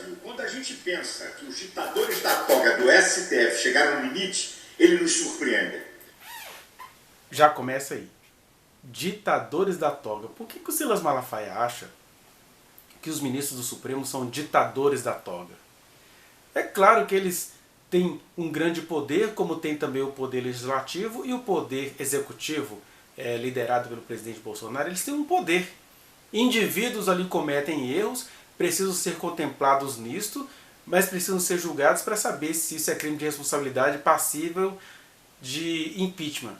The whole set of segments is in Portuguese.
Brasil, quando a gente pensa que os ditadores da toga do STF chegaram no limite, eles nos surpreendem. Já começa aí. Ditadores da toga. Por que o Silas Malafaia acha que os ministros do Supremo são ditadores da toga? É claro que eles têm um grande poder, como tem também o poder legislativo e o poder executivo, liderado pelo presidente Bolsonaro. Eles têm um poder. Indivíduos ali cometem erros, precisam ser contemplados nisto, mas precisam ser julgados para saber se isso é crime de responsabilidade passível de impeachment.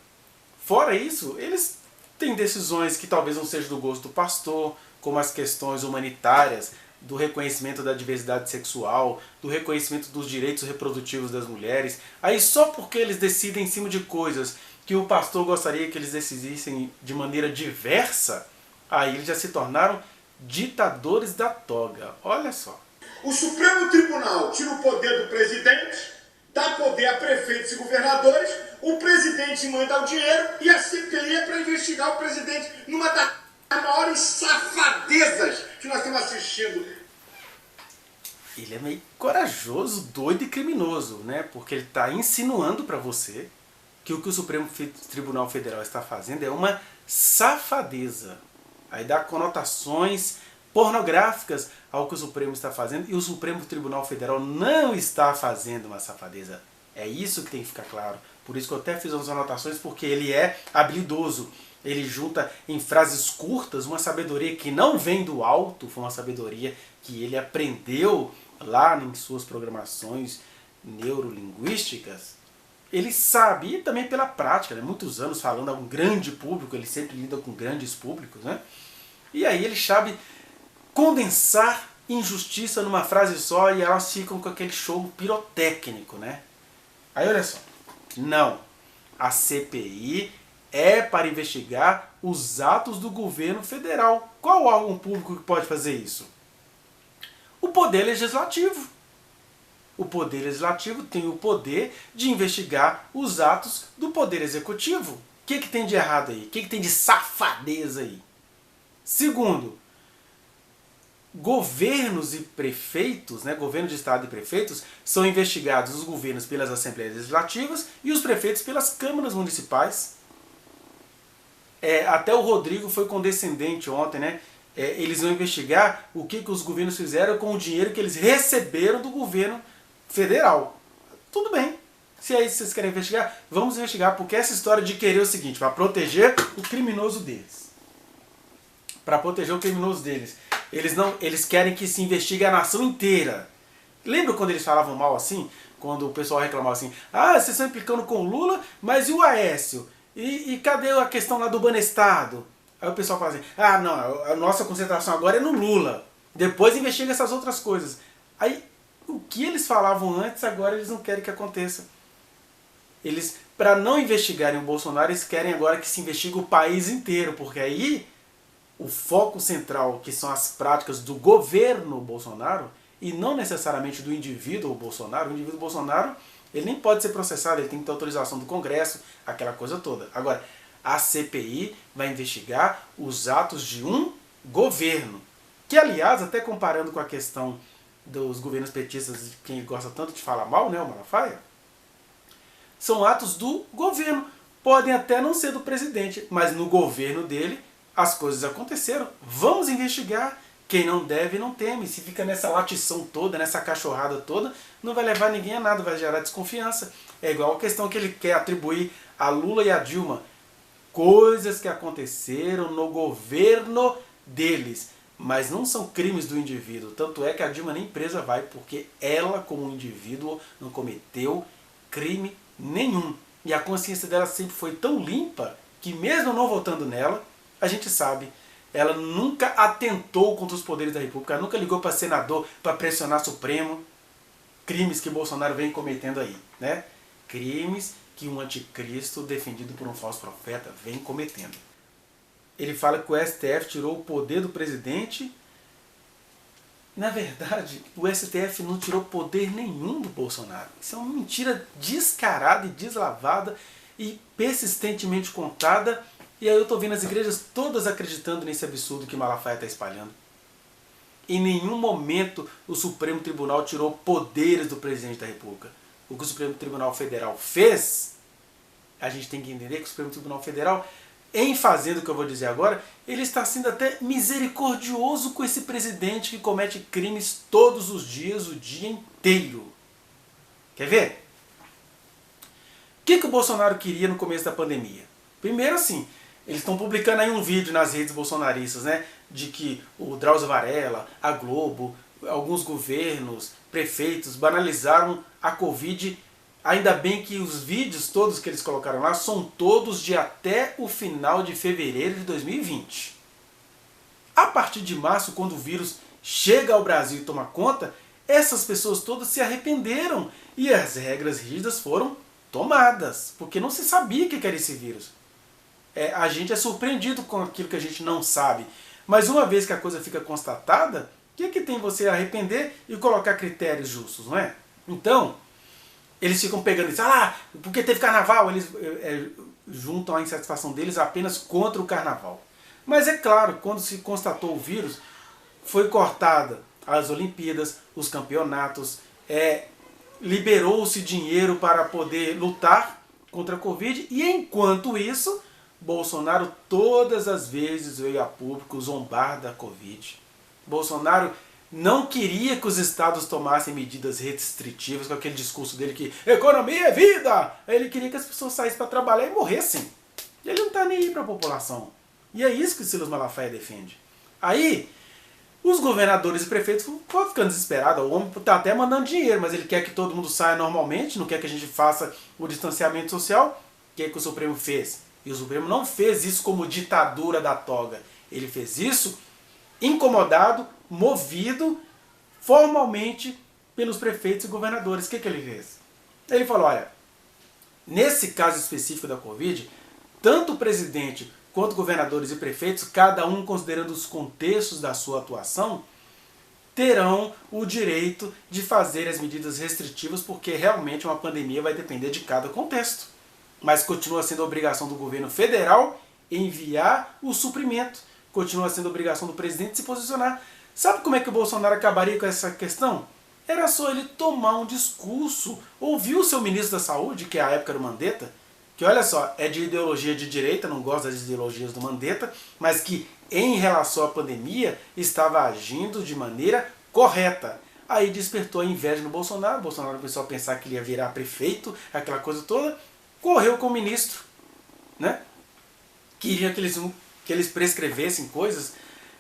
Fora isso, eles têm decisões que talvez não sejam do gosto do pastor, como as questões humanitárias, do reconhecimento da diversidade sexual, do reconhecimento dos direitos reprodutivos das mulheres. Aí só porque eles decidem em cima de coisas que o pastor gostaria que eles decidissem de maneira diversa, aí eles já se tornaram ditadores da toga. Olha só. O Supremo Tribunal tira o poder do presidente, dá poder a prefeitos e governadores, o presidente manda o dinheiro e a CPI é para investigar o presidente numa das maiores safadezas que nós estamos assistindo. Ele é meio corajoso, doido e criminoso, né? Porque ele está insinuando para você que o Supremo Tribunal Federal está fazendo é uma safadeza. Aí dá conotações pornográficas ao que o Supremo está fazendo, e o Supremo Tribunal Federal não está fazendo uma safadeza. É isso que tem que ficar claro. Por isso que eu até fiz umas anotações, porque ele é habilidoso. Ele junta em frases curtas uma sabedoria que não vem do alto, foi uma sabedoria que ele aprendeu lá em suas programações neurolinguísticas. Ele sabe, e também pela prática, né? Muitos anos falando a um grande público, ele sempre lida com grandes públicos, né? E aí ele sabe condensar injustiça numa frase só e elas ficam com aquele show pirotécnico, né? Aí olha só, não, a CPI é para investigar os atos do governo federal. Qual órgão público que pode fazer isso? O Poder Legislativo. O Poder Legislativo tem o poder de investigar os atos do Poder Executivo. O que tem de errado aí? O que tem de safadeza aí? Segundo, governos e prefeitos, né, governo de estado e prefeitos, são investigados os governos pelas assembleias legislativas e os prefeitos pelas câmaras municipais. Até o Rodrigo foi condescendente ontem, né? Eles vão investigar o que os governos fizeram com o dinheiro que eles receberam do governo federal. Tudo bem. Se é isso que vocês querem investigar, vamos investigar, porque essa história de querer o seguinte, para proteger o criminoso deles. Para proteger o criminoso deles. Eles querem que se investigue a nação inteira. Lembra quando eles falavam mal assim? Quando o pessoal reclamava assim, vocês estão implicando com o Lula, mas e o Aécio? E cadê a questão lá do Banestado? Aí o pessoal fala assim, não, a nossa concentração agora é no Lula. Depois investiga essas outras coisas. Aí, o que eles falavam antes, agora eles não querem que aconteça. Eles, para não investigarem o Bolsonaro, eles querem agora que se investigue o país inteiro, porque aí o foco central, que são as práticas do governo Bolsonaro, e não necessariamente do indivíduo Bolsonaro. O indivíduo Bolsonaro, ele nem pode ser processado, ele tem que ter autorização do Congresso, aquela coisa toda. Agora, a CPI vai investigar os atos de um governo, que aliás, até comparando com a questão dos governos petistas, de quem gosta tanto de falar mal, né, o Malafaia, são atos do governo. Podem até não ser do presidente, mas no governo dele as coisas aconteceram. Vamos investigar. Quem não deve, não teme. Se fica nessa latição toda, nessa cachorrada toda, não vai levar ninguém a nada, vai gerar desconfiança. É igual a questão que ele quer atribuir a Lula e a Dilma. Coisas que aconteceram no governo deles, mas não são crimes do indivíduo. Tanto é que a Dilma nem presa vai, porque ela, como indivíduo, não cometeu crime nenhum. E a consciência dela sempre foi tão limpa que, mesmo não votando nela, a gente sabe, ela nunca atentou contra os poderes da República, ela nunca ligou para senador para pressionar Supremo. Crimes que Bolsonaro vem cometendo aí, né? Crimes que um anticristo defendido por um falso profeta vem cometendo. Ele fala que o STF tirou o poder do presidente. Na verdade, o STF não tirou poder nenhum do Bolsonaro. Isso é uma mentira descarada e deslavada e persistentemente contada. E aí eu estou vendo as igrejas todas acreditando nesse absurdo que Malafaia está espalhando. Em nenhum momento o Supremo Tribunal tirou poderes do presidente da República. O que o Supremo Tribunal Federal fez, a gente tem que entender que o Supremo Tribunal Federal, em fazendo o que eu vou dizer agora, ele está sendo até misericordioso com esse presidente que comete crimes todos os dias, o dia inteiro. Quer ver? O que o Bolsonaro queria no começo da pandemia? Primeiro assim, eles estão publicando aí um vídeo nas redes bolsonaristas, né? De que o Drauzio Varela, a Globo, alguns governos, prefeitos banalizaram a Covid. Ainda bem que os vídeos todos que eles colocaram lá são todos de até o final de fevereiro de 2020. A partir de março, quando o vírus chega ao Brasil e toma conta, essas pessoas todas se arrependeram e as regras rígidas foram tomadas, porque não se sabia o que era esse vírus. A gente é surpreendido com aquilo que a gente não sabe. Mas uma vez que a coisa fica constatada, o que tem você arrepender e colocar critérios justos, não é? Então, eles ficam pegando isso, porque teve carnaval, eles juntam a insatisfação deles apenas contra o carnaval. Mas é claro, quando se constatou o vírus, foi cortada as Olimpíadas, os campeonatos, liberou-se dinheiro para poder lutar contra a Covid, e enquanto isso, Bolsonaro todas as vezes veio a público zombar da Covid. Bolsonaro não queria que os estados tomassem medidas restritivas com aquele discurso dele que economia é vida. Ele queria que as pessoas saíssem para trabalhar e morressem. Ele não está nem aí para a população. E é isso que o Silas Malafaia defende. Aí, os governadores e prefeitos ficam ficando desesperados. O homem está até mandando dinheiro, mas ele quer que todo mundo saia normalmente, não quer que a gente faça o distanciamento social. O que o Supremo fez? E o Supremo não fez isso como ditadura da toga. Ele fez isso incomodado, movido formalmente pelos prefeitos e governadores. O que ele fez? Ele falou, olha, nesse caso específico da Covid, tanto o presidente quanto governadores e prefeitos, cada um considerando os contextos da sua atuação, terão o direito de fazer as medidas restritivas, porque realmente uma pandemia vai depender de cada contexto. Mas continua sendo a obrigação do governo federal enviar o suprimento. Continua sendo a obrigação do presidente se posicionar. Sabe como é que o Bolsonaro acabaria com essa questão? Era só ele tomar um discurso, ouvir o seu ministro da Saúde, que é a época do Mandetta, que olha só, é de ideologia de direita, não gosta das ideologias do Mandetta, mas que em relação à pandemia estava agindo de maneira correta. Aí despertou a inveja no Bolsonaro, o Bolsonaro começou a pensar que ele ia virar prefeito, aquela coisa toda, correu com o ministro, né? Queria que eles prescrevessem coisas.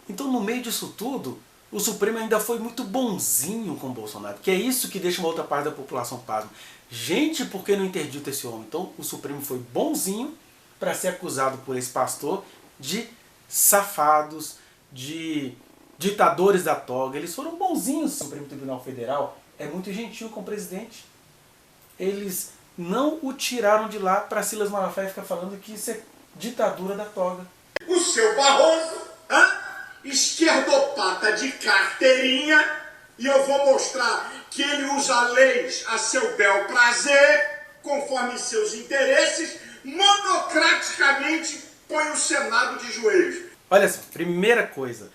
Então, no meio disso tudo, o Supremo ainda foi muito bonzinho com o Bolsonaro, que é isso que deixa uma outra parte da população pasma. Gente, por que não interdita esse homem? Então, o Supremo foi bonzinho para ser acusado por esse pastor de safados, de ditadores da toga. Eles foram bonzinhos. O Supremo Tribunal Federal é muito gentil com o presidente. Eles não o tiraram de lá para Silas Malafaia ficar falando que isso é ditadura da toga. O seu Barroso, esquerdopata de carteirinha, e eu vou mostrar que ele usa leis a seu bel prazer, conforme seus interesses, monocraticamente põe o Senado de joelhos. Olha só, primeira coisa,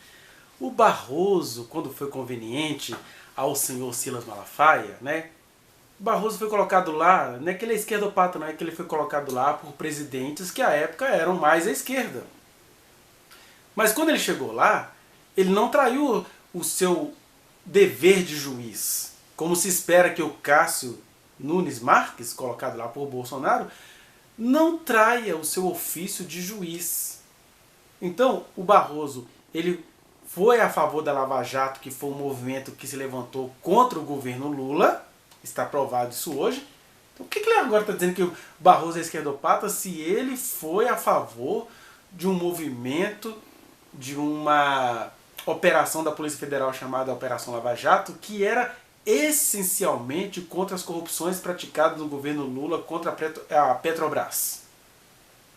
o Barroso, quando foi conveniente ao senhor Silas Malafaia, né? O Barroso foi colocado lá, não é que ele é esquerdopata, não é que ele foi colocado lá por presidentes que à época eram mais à esquerda. Mas quando ele chegou lá, ele não traiu o seu dever de juiz, como se espera que o Cássio Nunes Marques, colocado lá por Bolsonaro, não traia o seu ofício de juiz. Então, o Barroso, ele foi a favor da Lava Jato, que foi um movimento que se levantou contra o governo Lula, está provado isso hoje. Então, o que ele agora está dizendo que o Barroso é esquerdopata se ele foi a favor de um movimento, de uma operação da Polícia Federal chamada Operação Lava Jato, que era essencialmente contra as corrupções praticadas no governo Lula contra a Petrobras?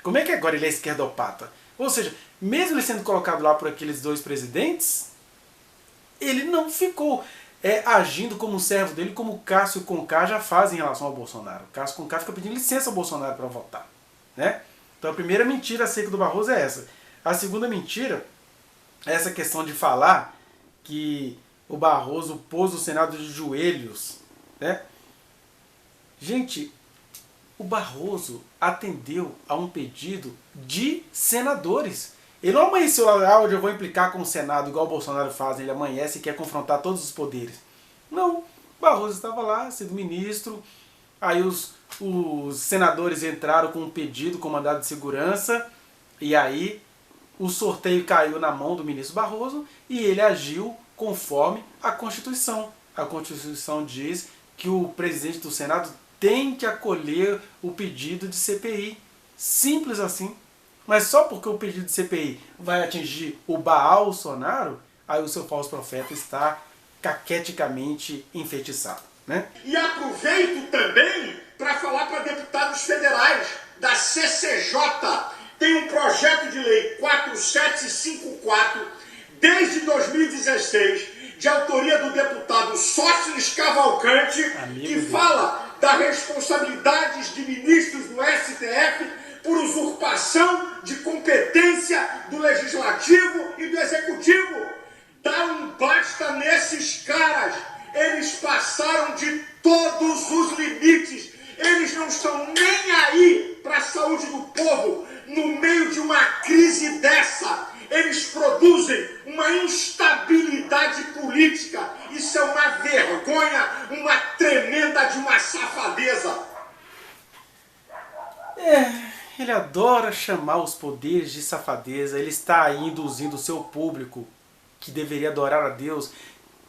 Como é que agora ele é esquerdopata? Ou seja, mesmo ele sendo colocado lá por aqueles dois presidentes, ele não ficou agindo como um servo dele, como o Cássio Conká já faz em relação ao Bolsonaro. O Cássio Conká fica pedindo licença ao Bolsonaro para votar, né? Então a primeira mentira seca do Barroso é essa. A segunda mentira é essa questão de falar que o Barroso pôs o Senado de joelhos, né? Gente, o Barroso atendeu a um pedido de senadores. Ele não amanheceu lá, hoje eu vou implicar com o Senado, igual o Bolsonaro faz, ele amanhece e quer confrontar todos os poderes. Não, o Barroso estava lá, sendo ministro, aí os senadores entraram com um pedido, com mandado de segurança, e aí o sorteio caiu na mão do ministro Barroso e ele agiu conforme a Constituição. A Constituição diz que o presidente do Senado tem que acolher o pedido de CPI. Simples assim. Mas só porque o pedido de CPI vai atingir o Bolsonaro, aí o seu falso profeta está caqueticamente enfeitiçado, né? E aproveito também para falar para deputados federais da CCJ. Tem um projeto de lei 4754, desde 2016, de autoria do deputado Sócrates Cavalcante, que fala das responsabilidades de ministros do STF por usurpação de competência do Legislativo e do Executivo. Dá um basta nesses caras. Eles passaram de todos os limites. Eles não estão nem aí para a saúde do povo. No meio de uma crise dessa, eles produzem uma instabilidade política. Isso é uma vergonha, uma tremenda de uma safadeza. Ele adora chamar os poderes de safadeza. Ele está aí induzindo o seu público, que deveria adorar a Deus,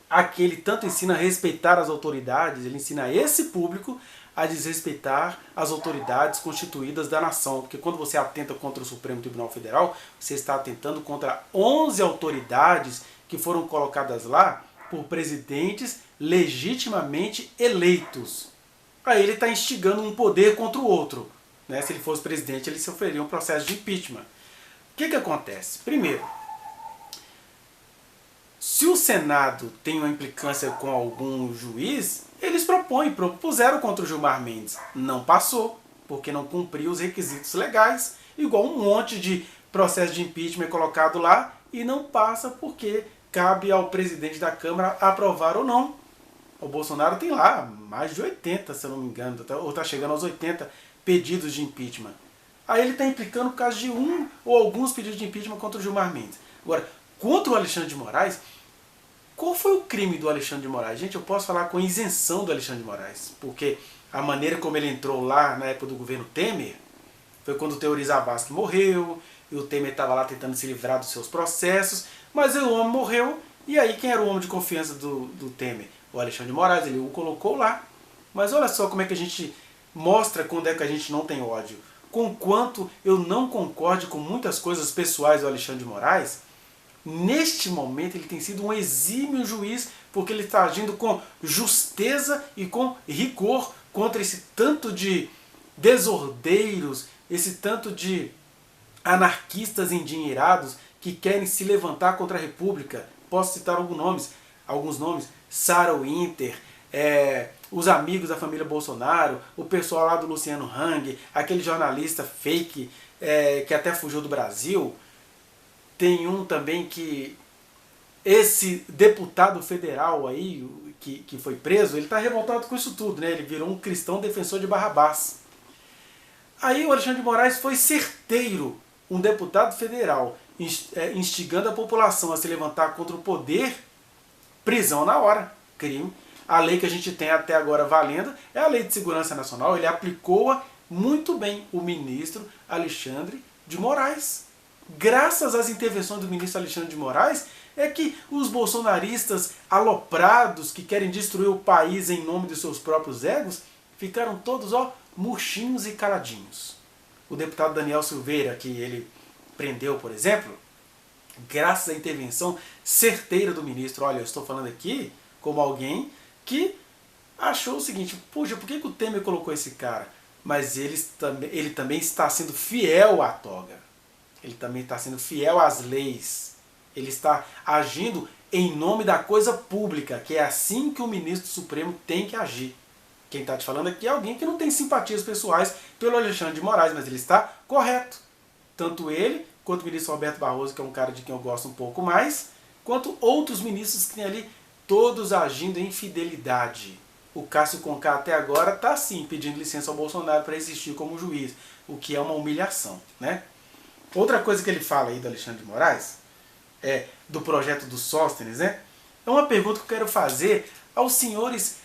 a que ele tanto ensina a respeitar as autoridades. Ele ensina esse público a desrespeitar as autoridades constituídas da nação. Porque quando você atenta contra o Supremo Tribunal Federal, você está atentando contra 11 autoridades que foram colocadas lá por presidentes legitimamente eleitos. Aí ele está instigando um poder contra o outro. Né? Se ele fosse presidente, ele sofreria um processo de impeachment. O que acontece? Primeiro, se o Senado tem uma implicância com algum juiz, eles propuseram contra o Gilmar Mendes. Não passou, porque não cumpriu os requisitos legais, igual um monte de processo de impeachment colocado lá, e não passa porque cabe ao presidente da Câmara aprovar ou não. O Bolsonaro tem lá mais de 80, se eu não me engano, ou está chegando aos 80 pedidos de impeachment. Aí ele está implicando por causa de um ou alguns pedidos de impeachment contra o Gilmar Mendes. Agora, contra o Alexandre de Moraes, qual foi o crime do Alexandre de Moraes? Gente, eu posso falar com isenção do Alexandre de Moraes, porque a maneira como ele entrou lá na época do governo Temer foi quando o Teori Zavascki morreu, e o Temer estava lá tentando se livrar dos seus processos, mas o homem morreu, e aí quem era o homem de confiança do Temer? O Alexandre de Moraes, ele o colocou lá. Mas olha só como é que a gente mostra quando é que a gente não tem ódio. Conquanto eu não concorde com muitas coisas pessoais do Alexandre de Moraes, neste momento ele tem sido um exímio juiz, porque ele está agindo com justeza e com rigor contra esse tanto de desordeiros, esse tanto de anarquistas endinheirados que querem se levantar contra a República. Posso citar alguns nomes, Sarah Winter, os amigos da família Bolsonaro, o pessoal lá do Luciano Hang, aquele jornalista fake que até fugiu do Brasil. Tem um também que esse deputado federal aí que foi preso, ele está revoltado com isso tudo, né? Ele virou um cristão defensor de Barrabás. Aí o Alexandre de Moraes foi certeiro, um deputado federal instigando a população a se levantar contra o poder, prisão na hora, crime. A lei que a gente tem até agora valendo é a Lei de Segurança Nacional. Ele aplicou-a muito bem, o ministro Alexandre de Moraes. Graças às intervenções do ministro Alexandre de Moraes, é que os bolsonaristas aloprados que querem destruir o país em nome de seus próprios egos ficaram todos murchinhos e caladinhos. O deputado Daniel Silveira, que ele prendeu, por exemplo, graças à intervenção certeira do ministro. Olha, eu estou falando aqui como alguém que achou o seguinte: puxa, por que o Temer colocou esse cara? Mas ele também está sendo fiel à toga. Ele também está sendo fiel às leis. Ele está agindo em nome da coisa pública, que é assim que o ministro Supremo tem que agir. Quem está te falando aqui é alguém que não tem simpatias pessoais pelo Alexandre de Moraes, mas ele está correto. Tanto ele, quanto o ministro Roberto Barroso, que é um cara de quem eu gosto um pouco mais, quanto outros ministros que tem ali, todos agindo em fidelidade. O Cássio Conká até agora está sim pedindo licença ao Bolsonaro para existir como juiz, o que é uma humilhação, né? Outra coisa que ele fala aí do Alexandre de Moraes, do projeto do Sóstenes, né? É uma pergunta que eu quero fazer aos senhores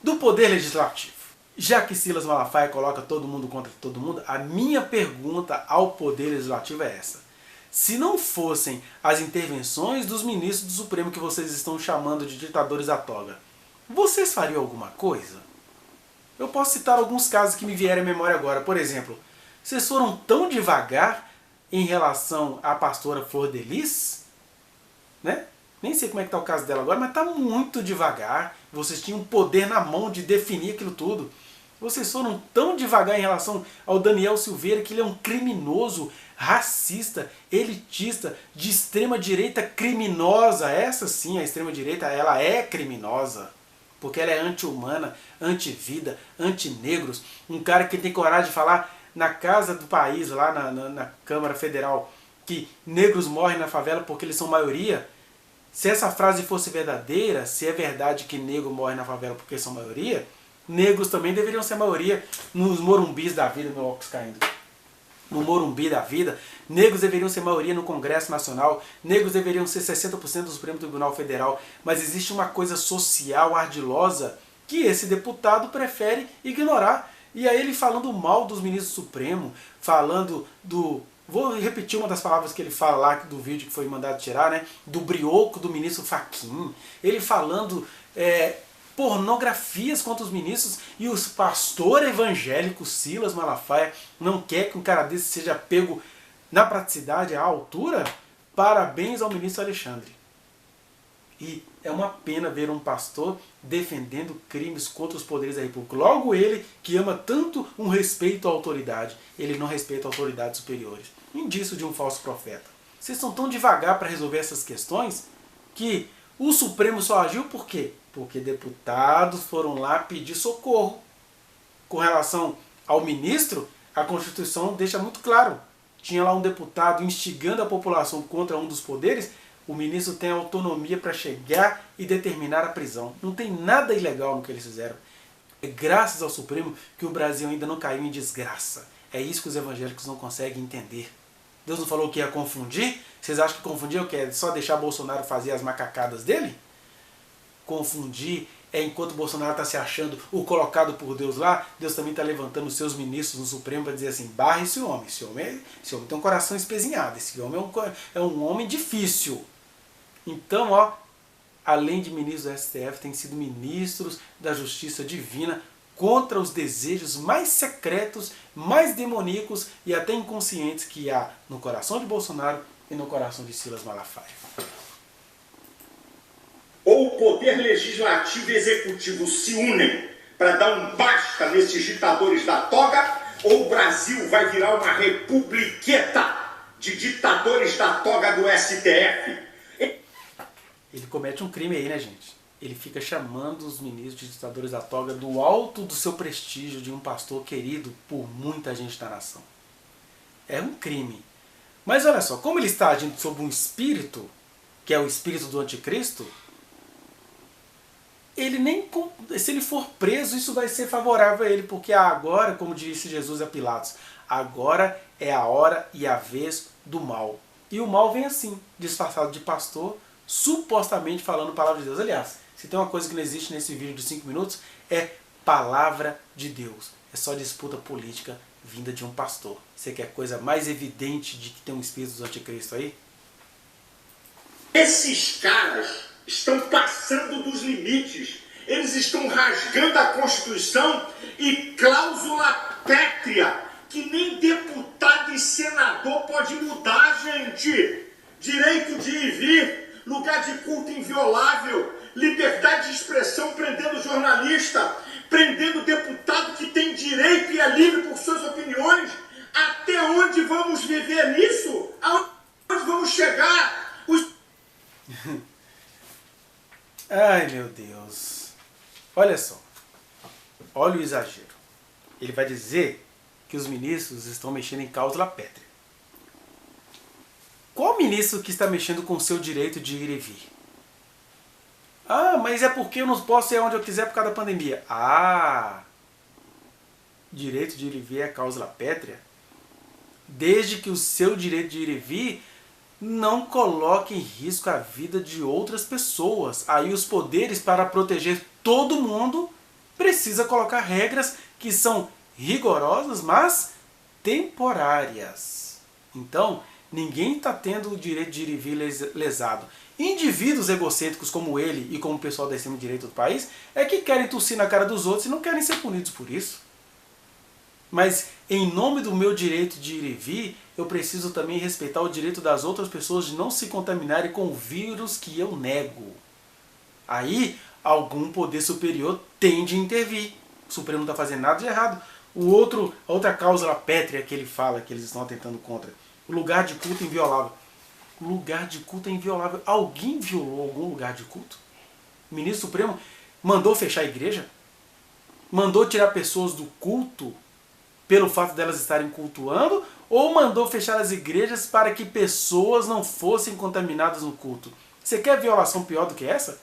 do Poder Legislativo. Já que Silas Malafaia coloca todo mundo contra todo mundo, a minha pergunta ao Poder Legislativo é essa. Se não fossem as intervenções dos ministros do Supremo que vocês estão chamando de ditadores da toga, vocês fariam alguma coisa? Eu posso citar alguns casos que me vieram à memória agora. Por exemplo, vocês foram tão devagar em relação à pastora Flor de Lis, né? Nem sei como é que está o caso dela agora, mas está muito devagar. Vocês tinham poder na mão de definir aquilo tudo. Vocês foram tão devagar em relação ao Daniel Silveira, que ele é um criminoso, racista, elitista, de extrema direita criminosa. Essa sim, a extrema direita, ela é criminosa. Porque ela é anti-humana, anti-vida, anti-negros. Um cara que tem coragem de falar na casa do país, lá na Câmara Federal, que negros morrem na favela porque eles são maioria. Se essa frase fosse verdadeira, se é verdade que negro morre na favela porque são maioria, negros também deveriam ser maioria nos Morumbis da vida, meu óculos caindo. No Morumbi da vida, negros deveriam ser maioria no Congresso Nacional, negros deveriam ser 60% do Supremo Tribunal Federal, mas existe uma coisa social ardilosa que esse deputado prefere ignorar. E aí ele falando mal dos ministros do Supremo, falando do... Vou repetir uma das palavras que ele fala lá do vídeo que foi mandado tirar, né? Do brioco do ministro Fachin. Ele falando pornografias contra os ministros, e o pastor evangélico Silas Malafaia não quer que um cara desse seja pego na praticidade, à altura. Parabéns ao ministro Alexandre. E é uma pena ver um pastor defendendo crimes contra os poderes da República. Logo ele, que ama tanto um respeito à autoridade, ele não respeita autoridades superiores. Indício de um falso profeta. Vocês estão tão devagar para resolver essas questões que o Supremo só agiu por quê? Porque deputados foram lá pedir socorro. Com relação ao ministro, a Constituição deixa muito claro. Tinha lá um deputado instigando a população contra um dos poderes, o ministro tem autonomia para chegar e determinar a prisão. Não tem nada ilegal no que eles fizeram. É graças ao Supremo que o Brasil ainda não caiu em desgraça. É isso que os evangélicos não conseguem entender. Deus não falou que ia confundir? Vocês acham que confundir é o quê? É só deixar Bolsonaro fazer as macacadas dele? Confundir é enquanto Bolsonaro está se achando o colocado por Deus lá, Deus também está levantando os seus ministros no Supremo para dizer assim, barra esse homem. Esse homem tem um coração espezinhado, esse homem é um homem difícil. Então, ó, além de ministros do STF, tem sido ministros da Justiça Divina contra os desejos mais secretos, mais demoníacos e até inconscientes que há no coração de Bolsonaro e no coração de Silas Malafaia. Ou o poder legislativo e executivo se unem para dar um basta nesses ditadores da toga, ou o Brasil vai virar uma republiqueta de ditadores da toga do STF. Ele comete um crime aí, né, gente? Ele fica chamando os ministros de ditadores da toga do alto do seu prestígio de um pastor querido por muita gente da nação. É um crime. Mas olha só, como ele está agindo sob um espírito, que é o espírito do anticristo, ele nem, se ele for preso, isso vai ser favorável a ele, porque agora, como disse Jesus a Pilatos, agora é a hora e a vez do mal. E o mal vem assim, disfarçado de pastor, supostamente falando a palavra de Deus. Aliás, se tem uma coisa que não existe nesse vídeo de 5 minutos, é palavra de Deus. É só disputa política vinda de um pastor. Você quer coisa mais evidente de que tem um espírito do anticristo aí? Esses caras estão passando dos limites. Eles estão rasgando a Constituição e cláusula pétrea, que nem deputado e senador pode mudar, gente. Direito de ir e vir, lugar de culto inviolável, liberdade de expressão, prendendo jornalista, prendendo deputado que tem direito e é livre por suas opiniões. Até onde vamos viver nisso? Aonde vamos chegar? Ai, meu Deus. Olha só. Olha o exagero. Ele vai dizer que os ministros estão mexendo em cláusula pétrea. Qual ministro que está mexendo com o seu direito de ir e vir? Ah, mas é porque eu não posso ir onde eu quiser por causa da pandemia. Ah, direito de ir e vir é cláusula pétrea? Desde que o seu direito de ir e vir não coloque em risco a vida de outras pessoas. Aí os poderes, para proteger todo mundo, precisa colocar regras que são rigorosas, mas temporárias. Então, ninguém está tendo o direito de ir e vir lesado. Indivíduos egocêntricos como ele e como o pessoal da extrema-direita do país é que querem tossir na cara dos outros e não querem ser punidos por isso. Mas, em nome do meu direito de ir e vir, eu preciso também respeitar o direito das outras pessoas de não se contaminarem com o vírus que eu nego. Aí, algum poder superior tem de intervir. O Supremo não está fazendo nada de errado. A outra cláusula pétrea que ele fala, que eles estão atentando contra, o lugar de culto inviolável. O lugar de culto é inviolável. Alguém violou algum lugar de culto? O ministro Supremo mandou fechar a igreja? Mandou tirar pessoas do culto pelo fato delas estarem cultuando, ou mandou fechar as igrejas para que pessoas não fossem contaminadas no culto? Você quer violação pior do que essa?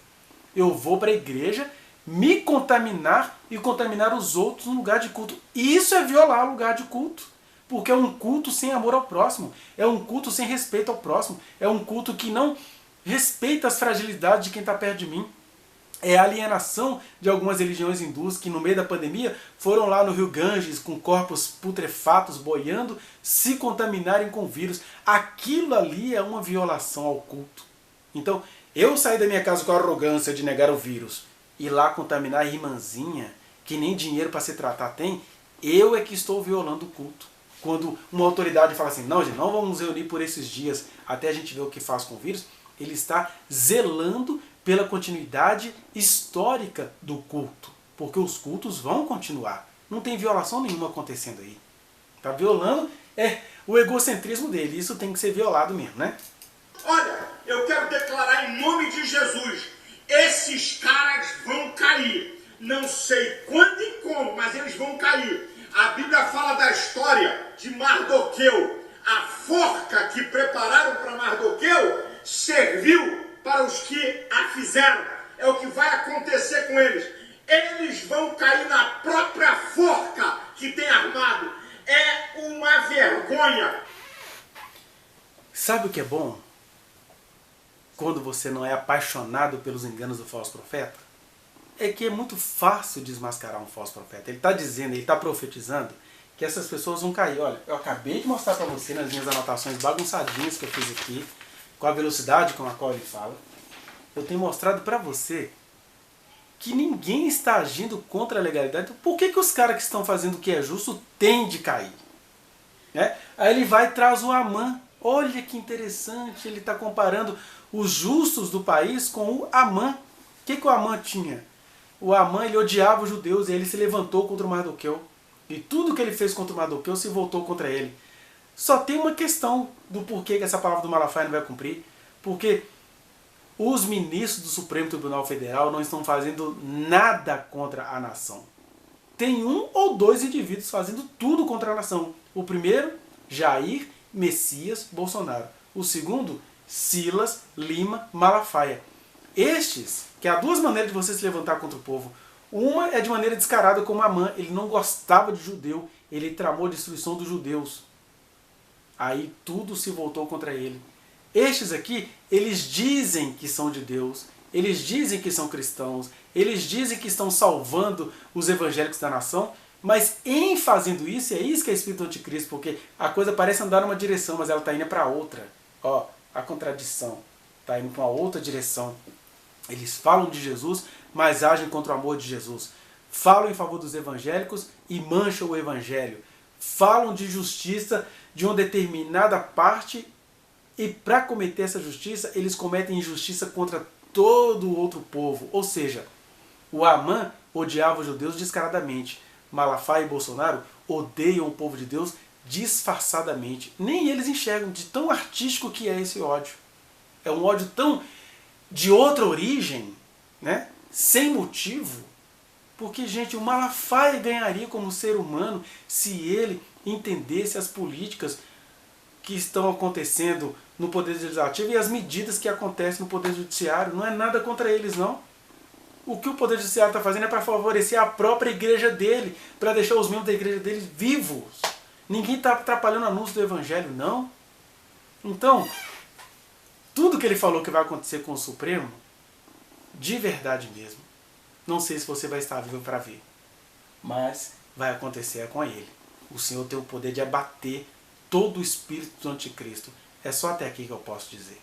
Eu vou para a igreja me contaminar e contaminar os outros no lugar de culto. Isso é violar o lugar de culto. Porque é um culto sem amor ao próximo. É um culto sem respeito ao próximo. É um culto que não respeita as fragilidades de quem está perto de mim. É a alienação de algumas religiões hindus que no meio da pandemia foram lá no rio Ganges com corpos putrefatos boiando, se contaminarem com vírus. Aquilo ali é uma violação ao culto. Então, eu sair da minha casa com a arrogância de negar o vírus e lá contaminar a irmãzinha, que nem dinheiro para se tratar tem, eu é que estou violando o culto. Quando uma autoridade fala assim, não, gente, não vamos nos reunir por esses dias até a gente ver o que faz com o vírus, ele está zelando pela continuidade histórica do culto. Porque os cultos vão continuar. Não tem violação nenhuma acontecendo aí. Está violando o egocentrismo dele. Isso tem que ser violado mesmo, né? Olha, eu quero declarar em nome de Jesus, esses caras vão cair. Não sei quando e como, mas eles vão cair. A Bíblia fala da história de Mardoqueu. A forca que prepararam para Mardoqueu serviu para os que a fizeram. É o que vai acontecer com eles. Eles vão cair na própria forca que tem armado. É uma vergonha. Sabe o que é bom? Quando você não é apaixonado pelos enganos do falso profeta? É que é muito fácil desmascarar um falso profeta. Ele está dizendo, ele está profetizando que essas pessoas vão cair. Olha, eu acabei de mostrar para você nas minhas anotações bagunçadinhas que eu fiz aqui, com a velocidade com a qual ele fala. Eu tenho mostrado para você que ninguém está agindo contra a legalidade. Por que os caras que estão fazendo o que é justo têm de cair? Né? Aí ele vai e traz o Amã. Olha que interessante, ele está comparando os justos do país com o Amã. O que o Amã tinha? O Amã, ele odiava os judeus e ele se levantou contra o Mardoqueu. E tudo que ele fez contra o Mardoqueu se voltou contra ele. Só tem uma questão do porquê que essa palavra do Malafaia não vai cumprir. Porque os ministros do Supremo Tribunal Federal não estão fazendo nada contra a nação. Tem um ou dois indivíduos fazendo tudo contra a nação. O primeiro, Jair Messias Bolsonaro. O segundo, Silas Lima Malafaia. Estes, que há duas maneiras de você se levantar contra o povo. Uma é de maneira descarada como Amã. Ele não gostava de judeu. Ele tramou a destruição dos judeus. Aí tudo se voltou contra ele. Estes aqui, eles dizem que são de Deus. Eles dizem que são cristãos. Eles dizem que estão salvando os evangélicos da nação. Mas em fazendo isso, é isso que é espírito anticristo. Porque a coisa parece andar numa direção, mas ela está indo para outra. Ó, a contradição. Está indo para uma outra direção. Eles falam de Jesus, mas agem contra o amor de Jesus. Falam em favor dos evangélicos e mancham o evangelho. Falam de justiça de uma determinada parte e para cometer essa justiça, eles cometem injustiça contra todo o outro povo. Ou seja, o Amã odiava os judeus descaradamente. Malafaia e Bolsonaro odeiam o povo de Deus disfarçadamente. Nem eles enxergam de tão artístico que é esse ódio. É um ódio tão de outra origem, né? Sem motivo. Porque, gente, o Malafaia ganharia como ser humano se ele entendesse as políticas que estão acontecendo no Poder Legislativo e as medidas que acontecem no Poder Judiciário. Não é nada contra eles, não. O que o Poder Judiciário está fazendo é para favorecer a própria igreja dele, para deixar os membros da igreja dele vivos. Ninguém está atrapalhando o anúncio do Evangelho, não. Então, tudo que ele falou que vai acontecer com o Supremo, de verdade mesmo, não sei se você vai estar vivo para ver, mas vai acontecer com ele. O Senhor tem o poder de abater todo o espírito do anticristo. É só até aqui que eu posso dizer.